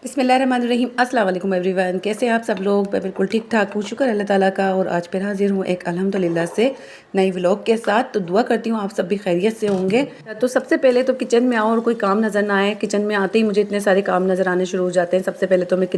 बिस्मिल्लाहिर्रहमानिर्रहीम। अस्सलाम वालेकुम एवरीवन। कैसे हैं आप सब लोग? मैं बिल्कुल ठीक ठाक हूँ, शुक्र अल्लाह ताला का। और आज फिर हाजिर हूँ एक अल्हम्दुलिल्लाह से नई व्लॉग के साथ। तो दुआ करती हूँ आप सब भी खैरियत से होंगे। तो सबसे पहले तो किचन में आओ और कोई काम नज़र ना आए। किचन में आते ही मुझे इतने सारे काम नज़र आने शुरू हो जाते हैं। सबसे पहले तो मैं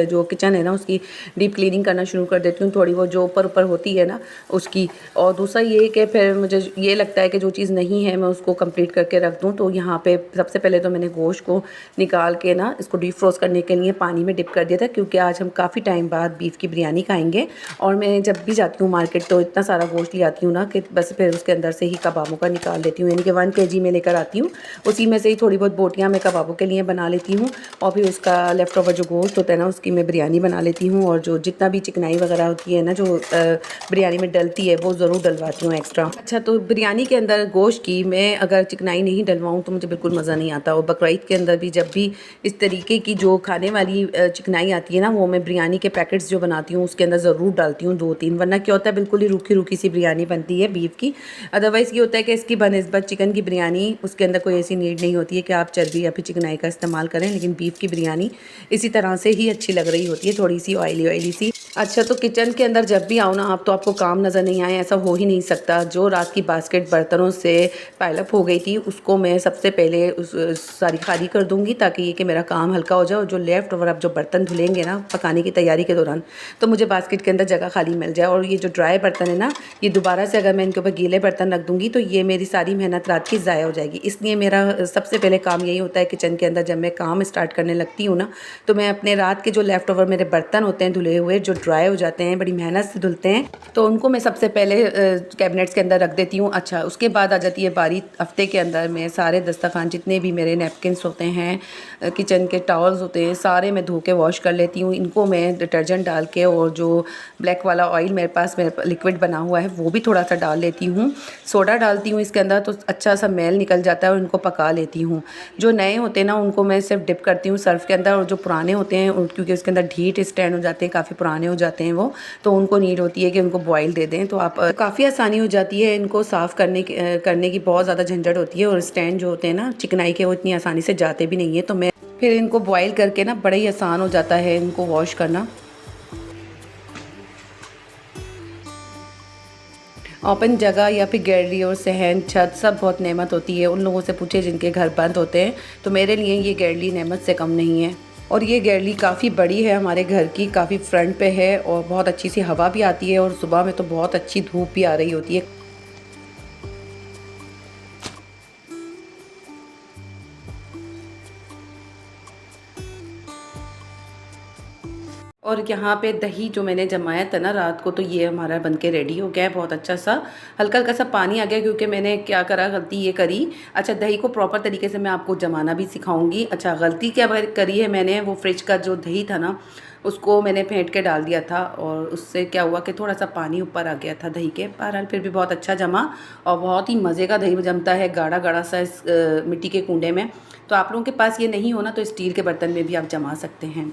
जो किचन है ना उसकी डीप क्लीनिंग करना शुरू कर देती हूँ, थोड़ी वो जो ऊपर ऊपर होती है ना उसकी। और दूसरा ये कि फिर मुझे ये लगता है कि जो चीज़ नहीं है मैं उसको कंप्लीट करके रख दूँ। तो यहाँ पे सबसे पहले तो मैंने गोश्त को निकाल के ना इसको डीप फ्रोस्ट करने के लिए पानी में डिप कर दिया था, क्योंकि आज हम काफ़ी टाइम बाद बीफ की बिरयानी खाएंगे। और मैं जब भी जाती हूँ मार्केट तो इतना सारा गोश्त ले आती हूँ ना कि बस फिर उसके अंदर से ही कबाबों का निकाल लेती हूँ, यानी कि 1 kg में लेकर आती हूँ। उसी में से ही थोड़ी बहुत बोटियाँ मैं कबाबों के लिए बना लेती हूँ, और फिर उसका लेफ्ट ओवर जो गोश्त होता है ना उसकी मैं बिरयानी बना लेती हूँ। और जो जितना भी चिकनाई वगैरह होती है ना जो बिरयानी में डलती है वो ज़रूर डलवाती हूँ एक्स्ट्रा। अच्छा, तो बिरयानी के अंदर गोश्त की मैं अगर चिकनाई नहीं डलवाऊँ तो मुझे बिल्कुल मज़ा नहीं आता। और बकरीद के अंदर भी जब भी इस तरीके की जो खाने वाली चिकनाई आती है ना वो मैं बिरयानी के पैकेट्स जो बनाती हूँ उसके अंदर ज़रूर डालती हूँ 2-3, वरना क्या होता है बिल्कुल ही रूखी रूखी सी बिरयानी बनती है बीफ की। अदरवाइज़ ये होता है कि इसकी बनस्बत चिकन की बिरयानी उसके अंदर कोई ऐसी नीड नहीं होती है कि आप चर्बी या फिर चिकनाई का इस्तेमाल करें, लेकिन बीफ की बिरयानी इसी तरह से ही अच्छी लग रही होती है, थोड़ी सी ऑयली ऑयली सी। अच्छा, तो किचन के अंदर जब भी आओ ना आप तो आपको काम नज़र नहीं आए, ऐसा हो ही नहीं सकता। जो रात की बास्केट बर्तनों से पाइलअप हो गई थी उसको मैं सबसे पहले उस सारी खाली कर दूंगी, ताकि ये कि मेरा काम हल्का हो जाए। और जो लेफ़्ट ओवर आप जो बर्तन धुलेंगे ना पकाने की तैयारी के दौरान तो मुझे बास्केट के अंदर जगह खाली मिल जाए। और ये जो ड्राई बर्तन है ना ये दोबारा से अगर मैं इनके ऊपर गीले बर्तन रख दूंगी तो ये मेरी सारी मेहनत रात की ज़ाया हो जाएगी। इसलिए मेरा सबसे पहले काम यही होता है किचन के अंदर, जब मैं काम स्टार्ट करने लगती हूँ ना तो मैं अपने रात के जो लेफ़्ट ओवर मेरे बर्तन होते हैं धुले हुए जो ड्राई हो जाते हैं, बड़ी मेहनत से धुलते हैं, तो उनको मैं सबसे पहले कैबिनेट्स के अंदर रख देती हूँ। अच्छा, उसके बाद आ जाती है बारी हफ्ते के अंदर मैं सारे दस्तरखान जितने भी मेरे नैपकिन्स होते हैं, किचन के टॉवल्स होते हैं, सारे मैं धो के वॉश कर लेती हूँ। इनको मैं डिटर्जेंट डाल के और जो ब्लैक वाला ऑयल मेरे पास लिक्विड बना हुआ है वो भी थोड़ा सा डाल लेती हूँ। सोडा डालती हूँ इसके अंदर तो अच्छा सा मैल निकल जाता है और इनको पका लेती हूँ। जो नए होते हैं ना उनको मैं सिर्फ डिप करती हूँ सर्फ के अंदर, और जो पुराने होते हैं क्योंकि उसके अंदर ढीठ स्टैंड हो जाते हैं, काफ़ी पुराने हो जाते हैं वो, तो उनको नीड होती है कि उनको बॉयल दे दें। तो आप काफ़ी आसानी हो जाती है इनको साफ़ करने की बहुत ज़्यादा झंझट होती है। और स्टैंड जो होते हैं ना चिकनाई के वो इतनी आसानी से जाते भी नहीं है, तो मैं फिर इनको बॉयल करके ना बड़ा ही आसान हो जाता है इनको वॉश करना। ओपन जगह या फिर गैलरी और सहन छत सब बहुत नेमत होती है। उन लोगों से पूछे जिनके घर बंद होते हैं, तो मेरे लिए ये गैलरी नेमत से कम नहीं है। और ये गैलरी काफ़ी बड़ी है हमारे घर की, काफ़ी फ्रंट पे है और बहुत अच्छी सी हवा भी आती है, और सुबह में तो बहुत अच्छी धूप भी आ रही होती है। और यहाँ पे दही जो मैंने जमाया था ना रात को, तो ये हमारा बनके रेडी हो गया है बहुत अच्छा सा। हल्का हल्का सा पानी आ गया क्योंकि मैंने क्या करा, गलती ये करी। अच्छा, दही को प्रॉपर तरीके से मैं आपको जमाना भी सिखाऊंगी। अच्छा, गलती क्या करी है मैंने, वो फ्रिज का जो दही था ना उसको मैंने फेंट के डाल दिया था, और उससे क्या हुआ कि थोड़ा सा पानी ऊपर आ गया था दही के। बहरहाल फिर भी बहुत अच्छा जमा, और बहुत ही मज़े का दही जमता है गाढ़ा गाढ़ा सा इस मिट्टी के कूंडे में। तो आप लोगों के पास ये नहीं हो ना तो स्टील के बर्तन में भी आप जमा सकते हैं।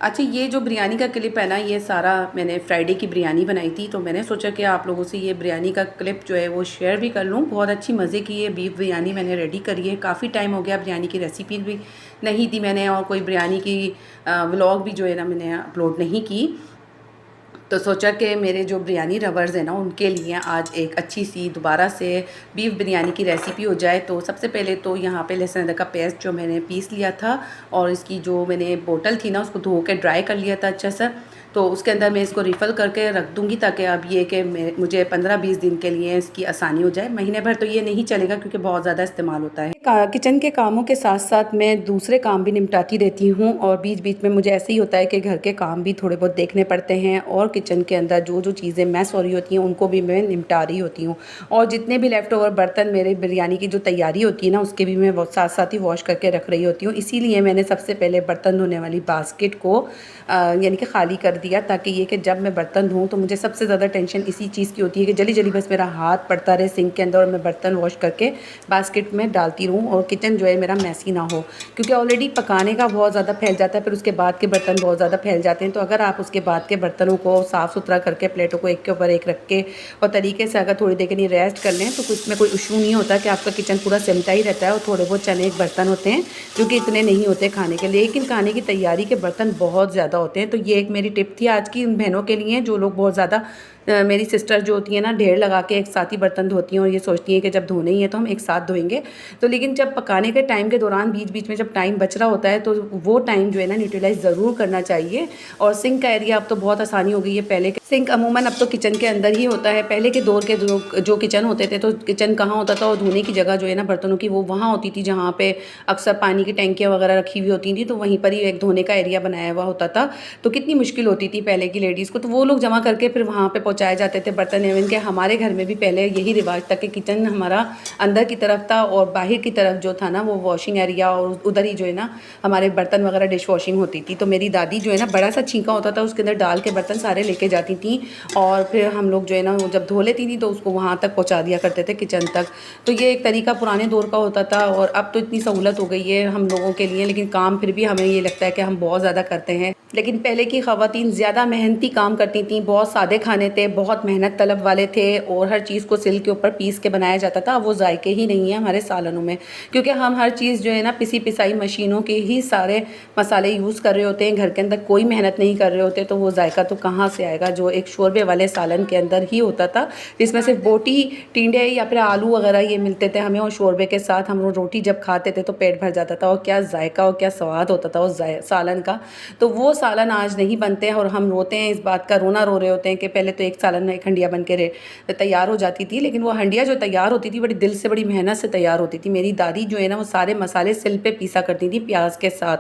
अच्छा, ये जो बिरयानी का क्लिप है ना ये सारा मैंने फ्राइडे की बिरयानी बनाई थी, तो मैंने सोचा कि आप लोगों से ये बिरयानी का क्लिप जो है वो शेयर भी कर लूँ। बहुत अच्छी मज़े की ये बीफ बिरयानी मैंने रेडी करी है। काफ़ी टाइम हो गया बिरयानी की रेसिपी भी नहीं दी मैंने, और कोई बिरयानी की व्लॉग भी जो है ना मैंने अपलोड नहीं की। तो सोचा कि मेरे जो बिरयानी लवर्स हैं ना उनके लिए आज एक अच्छी सी दोबारा से बीफ बिरयानी की रेसिपी हो जाए। तो सबसे पहले तो यहाँ पे लहसुन अदरक का पेस्ट जो मैंने पीस लिया था, और इसकी जो मैंने बोतल थी ना उसको धो के ड्राई कर लिया था अच्छा सा, तो उसके अंदर मैं इसको रिफ़ल करके रख दूँगी, ताकि अब ये कि मुझे 15-20 दिन के लिए इसकी आसानी हो जाए। महीने भर तो ये नहीं चलेगा क्योंकि बहुत ज़्यादा इस्तेमाल होता है। किचन के कामों के साथ साथ मैं दूसरे काम भी निपटाती रहती हूँ, और बीच बीच में मुझे ऐसे ही होता है कि घर के काम भी थोड़े बहुत देखने पड़ते हैं, और किचन के अंदर जो जो चीज़ें मैस हो रही होती हैं उनको भी मैं निपटा रही होती हूँ। और जितने भी लेफ़्ट ओवर बर्तन मेरे बिरयानी की जो तैयारी होती है ना उसके भी मैं साथ साथ ही वॉश करके रख रही होती हूँ। इसीलिए मैंने सबसे पहले बर्तन धोने वाली बास्केट को यानी कि खाली कर दिया, ताकि ये कि जब मैं बर्तन धोऊँ तो मुझे सबसे ज़्यादा टेंशन इसी चीज़ की होती है कि जल्दी जल्दी बस मेरा हाथ पड़ता रहे सिंक के अंदर और मैं बर्तन वॉश करके बास्केट में डालती रहूँ और किचन जो है मेरा मैसी ना हो, क्योंकि ऑलरेडी पकाने का बहुत ज़्यादा फैल जाता है, फिर उसके बाद के बर्तन बहुत ज़्यादा फैल जाते हैं। तो अगर आप उसके बाद के बर्तनों को साफ़ सुथरा करके प्लेटों को एक के ऊपर एक रख के और तरीके से अगर थोड़ी देर के लिए रेस्ट कर लें तो उसमें कोई इशू नहीं होता कि आपका किचन पूरा सिमटा ही रहता है। और थोड़े बहुत चने एक बर्तन होते हैं जो कि इतने नहीं होते खाने के लिए, लेकिन खाने की तैयारी के बर्तन बहुत ज़्यादा होते हैं। तो ये एक मेरी टिप थी आज की उन बहनों के लिए जो लोग बहुत ज़्यादा मेरी सिस्टर जो होती है ना ढेर लगा के एक साथ ही बर्तन धोती हैं और ये सोचती हैं कि जब धोने ही है तो हम एक साथ धोएंगे। तो लेकिन जब पकाने के टाइम के दौरान बीच बीच में जब टाइम बच रहा होता है तो वो टाइम जो है ना यूटिलाइज़ ज़रूर करना चाहिए। और सिंक का एरिया अब तो बहुत आसानी हो गई है, पहले सिंक अमूमन अब तो किचन के अंदर ही होता है। पहले के दौर के जो किचन होते थे तो किचन कहाँ होता था और धोने की जगह जो है ना बर्तनों की वो वहाँ होती थी जहाँ पे अक्सर पानी की टैंकियाँ वगैरह रखी हुई होती थी, तो वहीं पर ही एक धोने का एरिया बनाया हुआ होता था। तो कितनी मुश्किल होती थी पहले की लेडीज़ को, तो वो लोग जमा करके फिर वहाँ पे पहुँचाए जाते थे बर्तन। इवन के हमारे घर में भी पहले यही रिवाज था कि किचन हमारा अंदर की तरफ था और बाहर की तरफ जो था ना वो वॉशिंग एरिया, और उधर ही जो है ना हमारे बर्तन वगैरह डिश वॉशिंग होती थी। तो मेरी दादी जो है ना बड़ा सा छींका होता था उसके अंदर डाल के बर्तन सारे लेके जाती थी और फिर हम लोग जो है ना वो जब धो लेती थी तो उसको वहाँ तक पहुँचा दिया करते थे किचन तक। तो ये एक तरीका पुराने दौर का होता था और अब तो इतनी सहूलत हो गई है हम लोगों के लिए, लेकिन काम फिर भी हमें ये लगता है कि हम बहुत ज़्यादा करते हैं। लेकिन पहले की ख़वातीन ज़्यादा मेहनती काम करती थीं, बहुत सादे खाने थे, बहुत मेहनत तलब वाले थे और हर चीज़ को सिल के ऊपर पीस के बनाया जाता था। वो जायके ही नहीं है हमारे सालनों में, क्योंकि हम हर चीज़ जो है ना पिसी पिसाई मशीनों के ही सारे मसाले यूज़ कर रहे होते हैं, घर के अंदर कोई मेहनत नहीं कर रहे होते, तो वो जायका तो कहाँ से आएगा जो एक शोरबे वाले सालन के अंदर ही होता था, जिसमें सिर्फ बोटी टिंडे या फिर आलू वगैरह ये मिलते थे हमें, और शोरबे के साथ हम लोग रोटी जब खाते थे तो पेट भर जाता था और क्या जायका और क्या स्वाद होता था उस सालन का। तो वो सालन आज नहीं बनते हैं और हम रोते हैं इस बात का, रोना रो रहे होते हैं कि पहले तो एक सालन में एक हंडिया बन के तैयार हो जाती थी, लेकिन वो हंडिया जो तैयार होती थी बड़ी दिल से बड़ी मेहनत से तैयार होती थी। मेरी दादी जो है ना वो सारे मसाले सिल पे पीसा करती थी प्याज के साथ,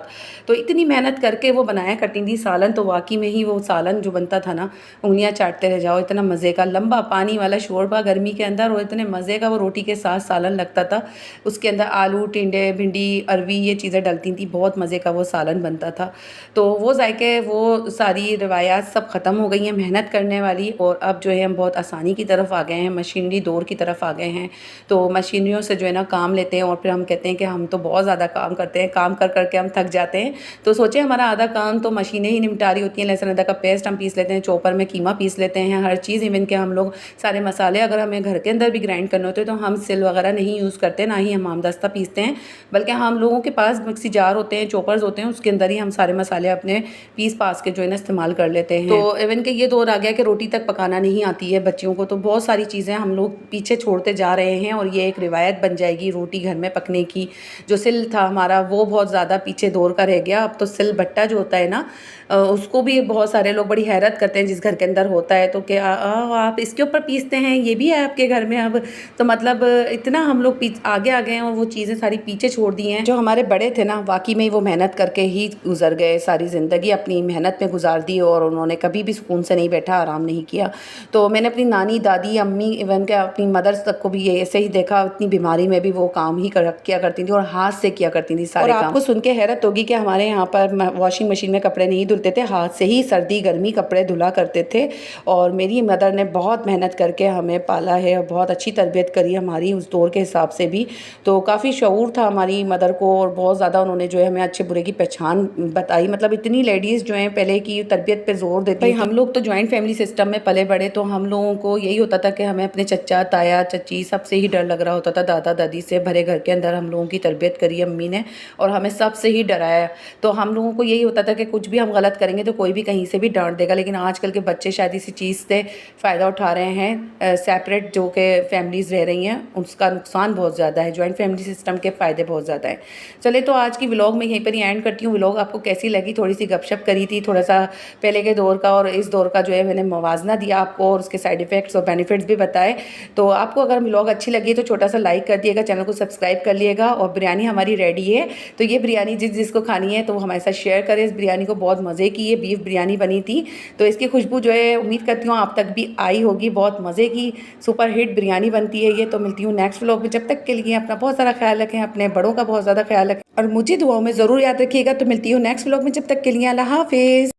तो इतनी मेहनत करके वो बनाया करती थी सालन। तो वाकई में ही वो सालन जो बनता था ना उंगलियां चाटते रह जाओ, इतना मज़े का लंबा पानी वाला शोरबा गर्मी के अंदर, और इतने मज़े का वो रोटी के साथ सालन लगता था। उसके अंदर आलू टिंडे भिंडी अरवी ये चीज़ें डलती थी, बहुत मज़े का वो सालन बनता था। तो वो जायके वो सारी रिवायात सब ख़त्म हो गई हैं मेहनत करने वाली, और अब जो है हम बहुत आसानी की तरफ आ गए हैं, मशीनरी दौर की तरफ आ गए हैं। तो मशीनरियों से जो है ना काम लेते हैं और फिर हम कहते हैं कि हम तो बहुत ज़्यादा काम करते हैं, काम कर करके हम थक जाते हैं। तो सोचिए हमारा आधा काम तो मशीनें ही निपटा रही होती हैं। लहसुन अदरक का पेस्ट हम पीस लेते हैं, चॉपर में कीमा पीस लेते हैं, हर चीज़। इवन के हम लोग सारे मसाले अगर हमें घर के अंदर भी ग्राइंड करने होते हैं तो हम सिल वगैरह नहीं यूज़ करते, ना ही हम आमदस्ता पीसते हैं, बल्कि हम लोगों के पास मिक्सी जार होते हैं, चॉपर्स होते हैं, उसके अंदर ही हम सारे मसाले अपने पीस पास के जो है ना इस्तेमाल कर लेते हैं। तो इवन के ये दौर आ गया कि रोटी तक पकाना नहीं आती है बच्चियों को, तो बहुत सारी चीज़ें हम लोग पीछे छोड़ते जा रहे हैं और ये एक रिवायत बन जाएगी रोटी घर में पकने की। जो सिल था हमारा वो बहुत ज़्यादा पीछे दौर का रह गया। अब तो सिल बट्टा जो होता है ना उसको भी बहुत सारे लोग बड़ी हैरत करते हैं जिस घर के अंदर होता है, तो क्या आप इसके ऊपर पीसते हैं, ये भी है आपके घर में अब? तो मतलब इतना हम लोग आगे आ गए हैं और वो चीज़ें सारी पीछे छोड़ दी हैं। जो हमारे बड़े थे ना वाकई में वो मेहनत करके ही गुजर गए, सारी ज़िंदगी अपनी मेहनत में गुजार दी और उन्होंने कभी भी सुकून से नहीं बैठा, आराम नहीं किया। तो मैंने अपनी नानी दादी अम्मी इवन के अपनी मदर्स तक को भी ये ऐसे ही देखा, इतनी बीमारी में भी वो काम ही किया करती थी और हाथ से किया करती थी सारे काम। आपको सुन के हैरत होगी कि हमारे यहाँ पर वॉशिंग मशीन में कपड़े नहीं धुलते थे, हाथ से ही सर्दी गर्मी कपड़े धुला करते थे। और मेरी मदर ने बहुत मेहनत करके हमें पाला है और बहुत अच्छी तरबियत करी हमारी उस दौर के हिसाब से भी। तो काफ़ी शऊर था हमारी मदर को और बहुत ज़्यादा उन्होंने जो है हमें अच्छे बुरे की पहचान बताई। मतलब इतनी लेडीज़ जो हैं पहले की तरबियत पे जोर देती हैं। हम लोग तो जॉइंट फैमिली सिस्टम में पले बड़े, तो हम लोगों को यही होता था कि हमें अपने चचा ताया चची सबसे ही डर लग रहा होता था, दादा दादी से भरे घर के अंदर हम लोगों की तरबियत करी अम्मी ने और हमें सबसे ही डराया। तो हम लोगों को यही होता था कि कुछ भी हम गलत करेंगे तो कोई भी कहीं से भी डांट देगा। लेकिन आजकल के बच्चे शायद इसी चीज़ से फ़ायदा उठा रहे हैं, सेपरेट जो कि फैमिलीज़ रह रही हैं उसका नुकसान बहुत ज़्यादा है, जॉइंट फैमिली सिस्टम के फ़ायदे बहुत ज़्यादा है। चले तो आज की व्लॉग में यहीं पर ही एंड करती हूँ। व्लॉग आपको कैसी लगी? थोड़ी सी गपशप करी थी, थोड़ा सा पहले के दौर का और इस दौर का जो है मैंने मवाजना दिया आपको और उसके साइड इफ़ेक्ट्स और बेनिफिट्स भी बताए। तो आपको अगर व्लॉग अच्छी लगी तो छोटा सा लाइक कर दिएगा, चैनल को सब्सक्राइब कर लिएगा। और बिरयानी हमारी रेडी है, तो ये बिरयानी जिसको खानी है तो वो हमारे साथ शेयर करें। इस बिरयानी को बहुत मज़े की ये बीफ बिरयानी बनी थी, तो इसकी खुशबू जो है उम्मीद करती हूँ आप तक भी आई होगी। बहुत मज़े की सुपर हिट बिरयानी बनती है ये। तो मिलती हूँ नेक्स्ट व्लॉग में, जब तक के लिए अपना बहुत सारा ख्याल रखें, अपने बड़ों का बहुत ज़्यादा ख्याल रखें और मुझे दुआओं में ज़रूर याद रखिएगा। तो मिलती हूँ नेक्स्ट व्लॉग में, जब तक के लिए अल्लाह हाफिज़।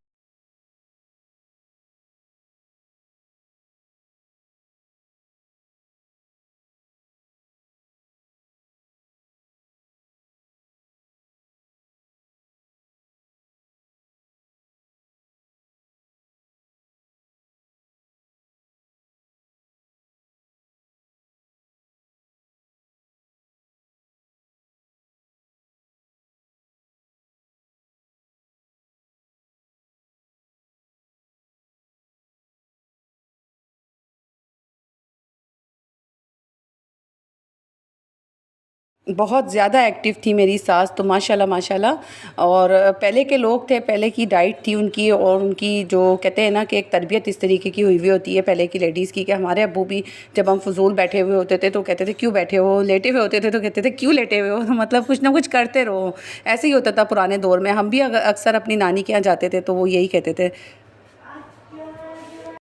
बहुत ज़्यादा एक्टिव थी मेरी सास तो माशाल्लाह माशाल्लाह। और पहले के लोग थे, पहले की डाइट थी उनकी, और उनकी जो कहते हैं ना कि एक तरबियत इस तरीके की हुई होती है पहले की लेडीज़ की, कि हमारे अब्बू भी जब हम फजूल बैठे हुए होते थे तो कहते थे क्यों बैठे हो, लेटे हुए होते थे तो कहते थे क्यों लेटे हुए हो, तो मतलब कुछ ना कुछ करते रहो। ऐसे ही होता था पुराने दौर में। हम भी अक्सर अपनी नानी के यहाँ जाते थे तो वो यही कहते थे